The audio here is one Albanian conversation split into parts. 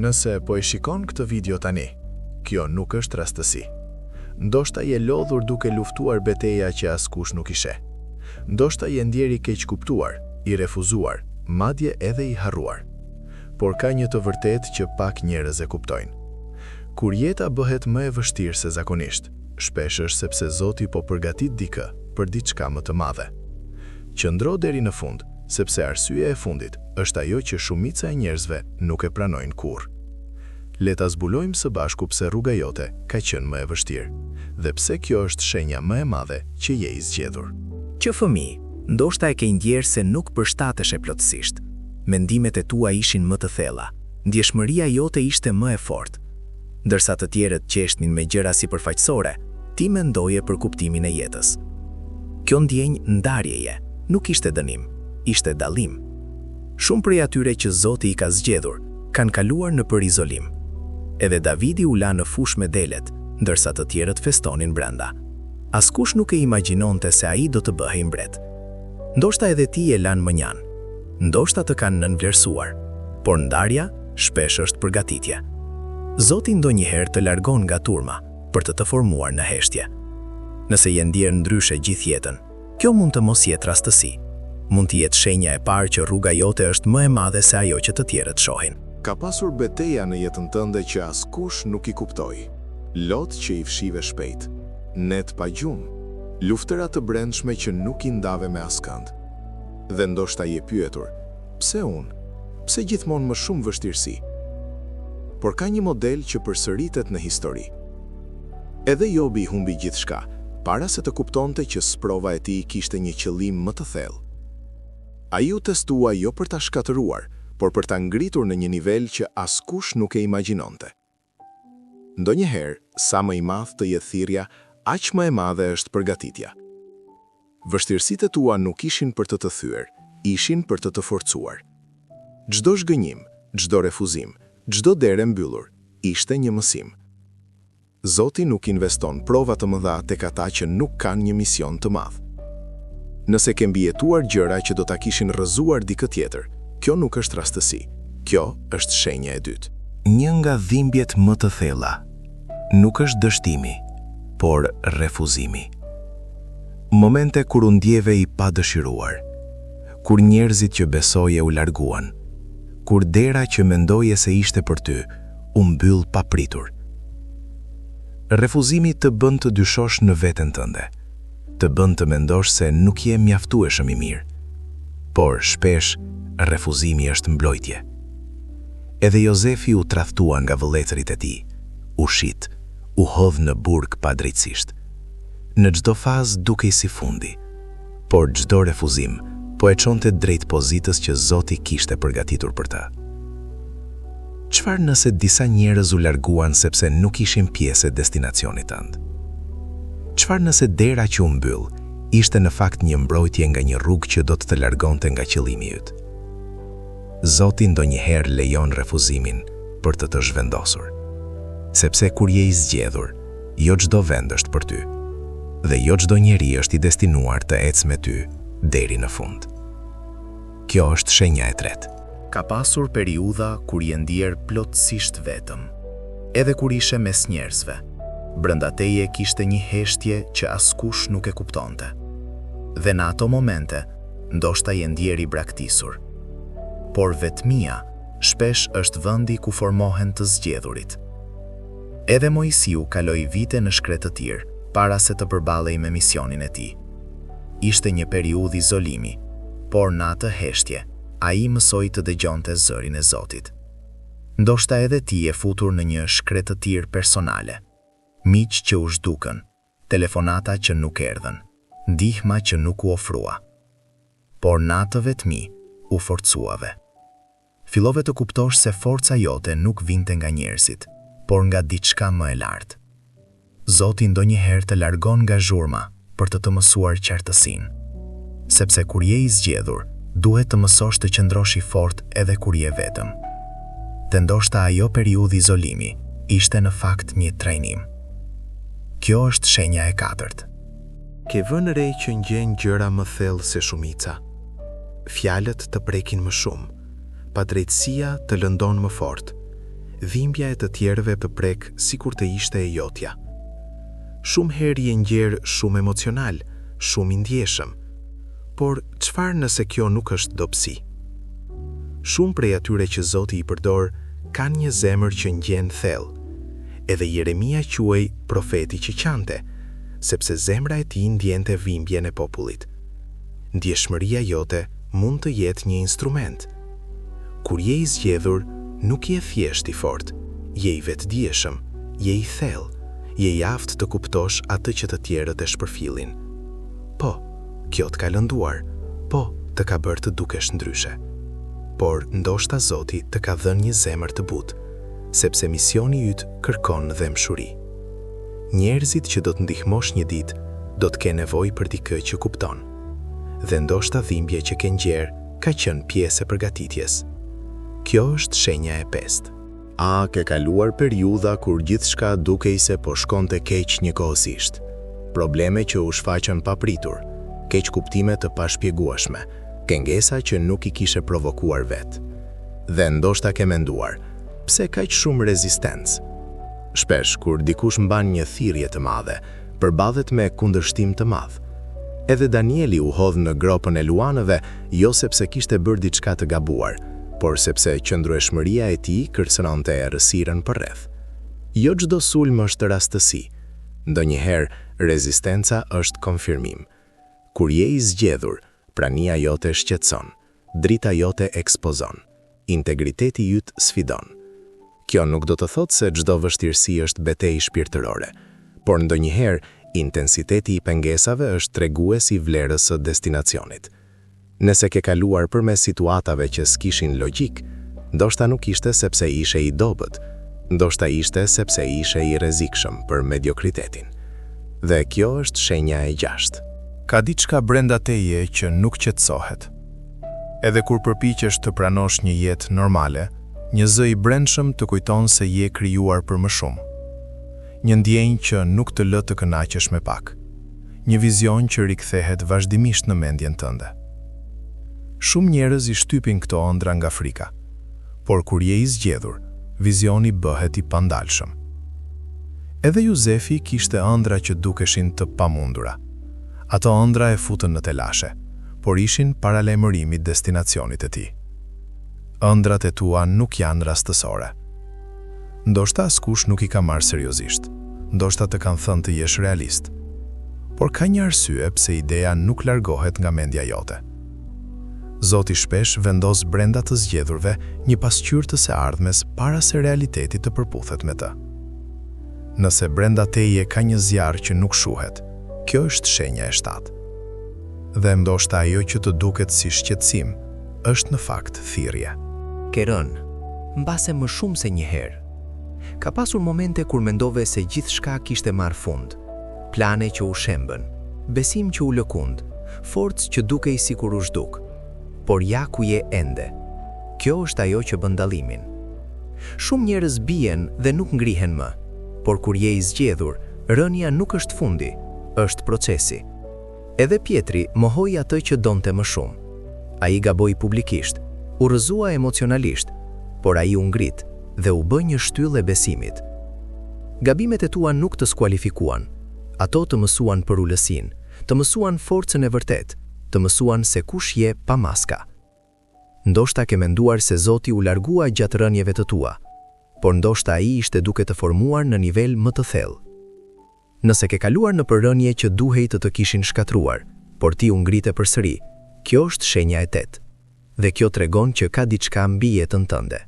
Nëse po e shikon këtë video tani, kjo nuk është rastësi. Ndoshta je lodhur duke luftuar betejë që askush nuk i sheh. Ndoshta je ndjeri keq kuptuar, i refuzuar, madje edhe i harruar. Por ka një të vërtetë që pak njerëz e kuptojnë. Kur jeta bëhet më e vështirë se zakonisht, shpesh është sepse Zoti po përgatit dikë për diçka më të madhe. Qëndro deri në fund, sepse arsyeja e fundit është ajo që shumica e njerëzve nuk e pranojnë kurrë. Le ta zbulojmë së bashku pse rruga jote ka qenë më e vështirë dhe pse kjo është shenja më e madhe që je i zgjedhur. Që fëmijë, ndoshta e ke ndjerë se nuk përshtatesh plotësisht. Mendimet e tua ishin më të thella, ndjeshmëria jote ishte më e fortë. Ndërsa të tjerët qeshnin me gjëra sipërfaqësore, ti mendoje për kuptimin e jetës. Kjo ndjenjë ndarjeje nuk ishte dënim, ishte dallim. Shumë prej atyre që Zoti i ka zgjedhur kanë kaluar në për izolim. Edhe Davidi u la në fushë me delet, ndërsa të tjerët festonin brenda. Askush nuk e imagjinonte se ai do të bëhej mbret. Ndoshta edhe ti e lan mënjan. Ndoshta të kanë nënvlerësuar, por ndarja shpesh është përgatitje. Zoti ndonjëherë të largon nga turma për të formuar në heshtje. Nëse je ndjer ndryshe gjithë jetën, kjo mund të mos jetë rastësi. Mund të jetë shenja e parë që rruga jote është më e madhe se ajo që të tjerët shohin. Ka pasur betejë në jetën tënde që askush nuk i kuptoi. Lot që i fshive shpejt, net pa gjumë, luftëra të brendshme që nuk i ndave me askënd. Dhe ndoshta je pyetur, pse unë? Pse gjithmonë më shumë vështirësi? Por ka një model që përsëritet në histori. Edhe Jobi humbi gjithçka, para se të kuptonte që sprova e tij kishte një qëllim më të thellë. Ai u testua jo për ta shkatëruar, por për ta ngritur në një nivel që askush nuk e imagjinonte. Ndonjëherë, sa më i madh të jetë thirrja, aq më e madhe është përgatitja. Vështirësitë tua nuk ishin për të thyer, ishin për të forcuar. Çdo zhgënjim, çdo refuzim, çdo derë mbyllur, ishte një mësim. Zoti nuk investon prova të mëdha tek ata që nuk kanë një mision të madh. Nëse ke mbijetuar gjëra që do ta kishin rrëzuar dikë tjetër, kjo nuk është rastësi. Kjo është shenja e dytë. Një nga dhimbjet më të thella nuk është dështimi, por refuzimi. Momente kur u ndjeve i padëshiruar, kur njerëzit që besoje u larguan, kur dera që mendoje se ishte për ty u mbyll papritur. Refuzimi të bën të dyshosh në veten tënde, të bën të mendosh se nuk je mjaftueshëm i mirë. Por shpesh refuzimi është mbrojtje. Edhe Jozefi u tradhtua nga vëllezërit e tij, u shit, u hodh në burg padrejtësisht. Në çdo fazë dukej si fundi, por çdo refuzim po e çonte drejt pozitës që Zoti kishte përgatitur për ta. Çfarë nëse disa njerëz u larguan sepse nuk ishin pjesë e destinacionit tënd? Çfarë nëse dera që u mbyll ishte në fakt një mbrojtje nga një rrugë që do të largonte nga qëllimi yt? Zoti ndonjëherë lejon refuzimin për të zhvendosur. Sepse kur je i zgjedhur, jo çdo vend është për ty, dhe jo çdo njeri është i destinuar të ecë me ty deri në fund. Kjo është shenja e tretë. Ka pasur periudha kur je ndjer plotësisht vetëm, edhe kur ishe mes njerëzve. Brenda teje kishte një heshtje që askush nuk e kuptonte. Dhe në ato momente, ndoshta je ndjer i braktisur. Por vetmia shpesh është vendi ku formohen të zgjedhurit. Edhe Mojsiu kaloi vite në shkretëtir para se të përballej me misionin e tij. Ishte një periudhë izolimi, por në atë heshtje ai mësoi të dëgjonte zërin e Zotit. Ndoshta edhe ti je futur në një shkretëtir personale. Miq që u zhdukën, telefonata që nuk erdhën, ndihma që nuk u ofrua. Por në atë vetmi u forcuave. Fillove të kuptosh se forca jote nuk vinte nga njerëzit, por nga diçka më e lartë. Zoti ndonjëherë të largon nga zhurma për të mësuar qartësinë. Sepse kur je i zgjedhur, duhet të mësosh të qëndrosh i fortë edhe kur je vetëm. Dhe ndoshta ajo periudhë izolimi ishte në fakt një trajnim. Kjo është shenja e katërt. Ke vënë re që ngjen gjëra më thellë se shumica. Fjalët të prekin më shumë, padrejtësia të lëndon më fort, dhimbja e të tjerëve të prek sikur të ishte e jotja. Shumë herë je ngjerë shumë emocional, shumë i ndjeshëm. Por çfarë nëse kjo nuk është dobësi? Shumë prej atyre që Zoti i përdor kanë një zemër që ngjen thellë. Edhe Jeremia quhej profeti që qante, sepse zemra e tij ndjente dhimbjen e popullit. Ndjeshmëria jote mund të jetë një instrument. Kur je i zgjedhur, nuk je thjesht i fortë, je i vetëdijshëm, je i thellë, je i aftë të kuptosh atë që të tjerët e shpërfillin. Po, kjo të ka lënduar, po, të ka bërë të dukesh ndryshe. Por ndoshta Zoti të ka dhënë një zemër të butë, sepse misioni yt kërkon dëmshuri. Njerëzit që do të ndihmosh një ditë, do të kenë nevojë për dikë që kupton. Dhe ndoshta dhimbja që ke ngjerë ka qenë pjesë e përgatitjes. Kjo është shenja e pestë. A ke kaluar periudha kur gjithçka dukej se po shkonte keq njëkohësisht. Probleme që u shfaqën papritur, keq kuptime të pashpjegueshme, kengesa që nuk i kishe provokuar vetë. Dhe ndoshta ke menduar, pse kaq shumë rezistencë? Shpesh kur dikush mban një thirrje të madhe, përballet me kundërshtim të madh. Edhe Danieli u hodh në gropën e luanëve, jo sepse kishte bërë diçka të gabuar, por sepse qëndrueshmëria e tij kërcënonte errësirën përreth. Jo çdo sulm është rastësi. Ndonjëherë rezistenca është konfirmim. Kur je i zgjedhur, prania jote shqetëson, drita jote ekspozon, integriteti yt sfidon. Kjo nuk do të thotë se çdo vështirësi është betejë shpirtërore, por ndonjëherë intensiteti i pengesave është tregues i vlerës së destinacionit. Nëse ke kaluar përmes situatave që s'kishin logjik, ndoshta nuk ishte sepse ishe i dobët, ndoshta ishte sepse ishe i rrezikshëm për mediokritetin. Dhe kjo është shenja e 6. Ka diçka brenda teje që nuk qetësohet. Edhe kur përpiqesh të pranosh një jetë normale, një zë i brendshëm të kujton se je krijuar për më shumë. Një ndjenjë që nuk të lë të kënaqesh me pak. Një vizion që rikthehet vazhdimisht në mendjen tënde. Shumë njerëz i shtypin këto ëndra nga frika, por kur je i zgjedhur, vizioni bëhet i pandalshëm. Edhe Juzefi kishte ëndra që dukeshin të pamundura. Ato ëndra e futën në telashe, por ishin paralajmërimi i destinacionit të tij. Ëndrat e tua nuk janë rastësore. Ndoshta askush nuk i ka marrë seriozisht, ndoshta të kanë thënë të jesh realist, por ka një arsye pse ideja nuk largohet nga mendja jote. Zoti shpesh vendos brenda të zgjedhurve një pasqyrë të së ardhmes para se realiteti të përputhet me të. Nëse brenda teje ka një zjarr që nuk shuhet, kjo është shenja e 7. Dhe ndoshta ajo që të duket si shqetësim është në fakt thirrje. Ke rënë, mbase më shumë se një herë. Ka pasur momente kur mendove se gjithçka kishte marrë fund, plane që u shembën, besim që u lëkund, forcë që dukej sikur u zhduk. Por ja ku je ende. Kjo është ajo që bën dallimin. Shumë njerëz bien dhe nuk ngrihen më, por kur je i zgjedhur, rënja nuk është fundi, është procesi. Edhe Pietri mohoi atë që donte më shumë. Ai gaboi publikisht, u rrëzua emocionalisht, por ai u ngrit dhe u bë një shtyllë e besimit. Gabimet e tua nuk të skualifikuan. Ato të mësuan për ulësinë, të mësuan forcën e vërtet, të mësuan se kush je pa maska. Ndoshta ke menduar se Zoti u largua gjatë rënjeve të tua, por ndoshta ai ishte duke të formuar në nivel më të thellë. Nëse ke kaluar në përrënje që duhej të kishin shkatruar, por ti u ngrite përsëri, kjo është shenja e 8. Dhe kjo tregon që ka diçka mbi jetën tënde.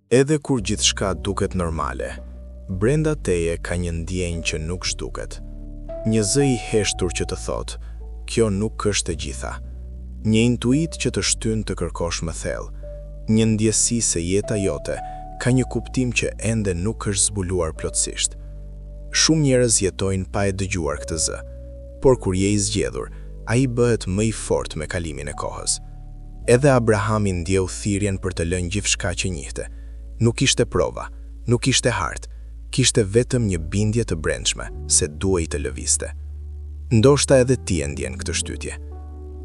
Edhe kur gjithçka duket normale, brenda teje ka një ndjenjë që nuk zhduket. Një zë i heshtur që të thotë, kjo nuk është e gjitha. Një intuit që të shtyn të kërkosh më thellë. Një ndjesi se jeta jote ka një kuptim që ende nuk është zbuluar plotësisht. Shumë njerëz jetojnë pa e dëgjuar këtë zë, por kur je i zgjedhur, ai bëhet më i fortë me kalimin e kohës. Edhe Abrahami ndjeu thirrjen për të lënë gjithçka që njihte. Nuk ishte prova, nuk ishte hartë, kishte vetëm një bindje të brendshme se duhej të lëvizte. Ndoshta edhe ti e ndjen këtë shtytje.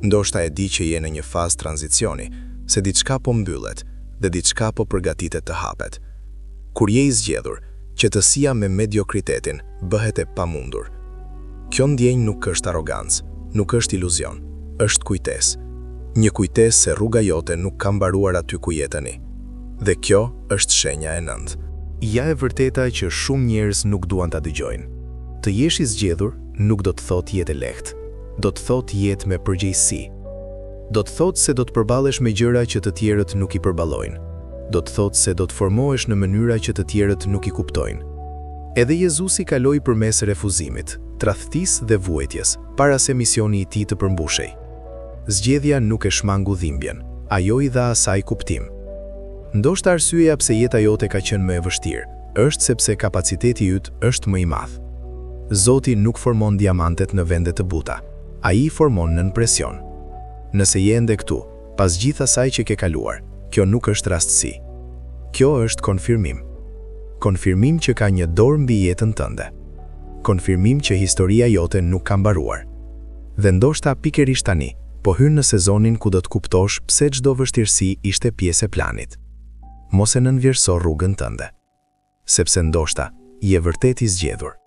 Ndoshta e di që je në një fazë tranzicioni, se diçka po mbyllet dhe diçka po përgatitet të hapet. Kur je I zgjedhur, qetësia me mediokritetin bëhet e pamundur. Kjo ndjenjë nuk është arrogancë, nuk është iluzion, është kujtesë. Një kujtesë se rruga jote nuk ka mbaruar aty ku je tani. Dhe kjo është shenja e nëntë. Ja e vërteta që shumë njerëz nuk duan ta dëgjojnë. Të jesh I zgjedhur nuk do të thotë jetë e lehtë. Do të thotë jetë me përgjegjësi. Do të thotë se do të përballesh me gjëra që të tjerët nuk I përballojnë. Do të thotë se do të formohesh në mënyra që të tjerët nuk I kuptojnë. Edhe Jezusi kaloi përmes refuzimit, tradhtisë dhe vuajtjes, para se misioni I tij të përmbushej. Zgjedhja nuk e shmangu dhimbjen, ajo I dha asaj kuptim. Ndoshta arsyeja pse jeta jote ka qenë më e vështirë, është sepse kapaciteti yt është më I madh. Zoti nuk formon diamantet në vende të buta, ai I formon nën presion. Nëse je ende këtu, pas gjithë asaj që ke kaluar, kjo nuk është rastësi. Kjo është konfirmim. Konfirmim që ka një dorë mbi jetën tënde. Konfirmim që historia jote nuk ka mbaruar. Dhe ndoshta pikërisht tani, po hyn në sezonin ku do të kuptosh pse çdo vështirësi ishte pjesë e planit. Mos e nënvlerëso rrugën tënde. Sepse ndoshta je vërtet I zgjedhur.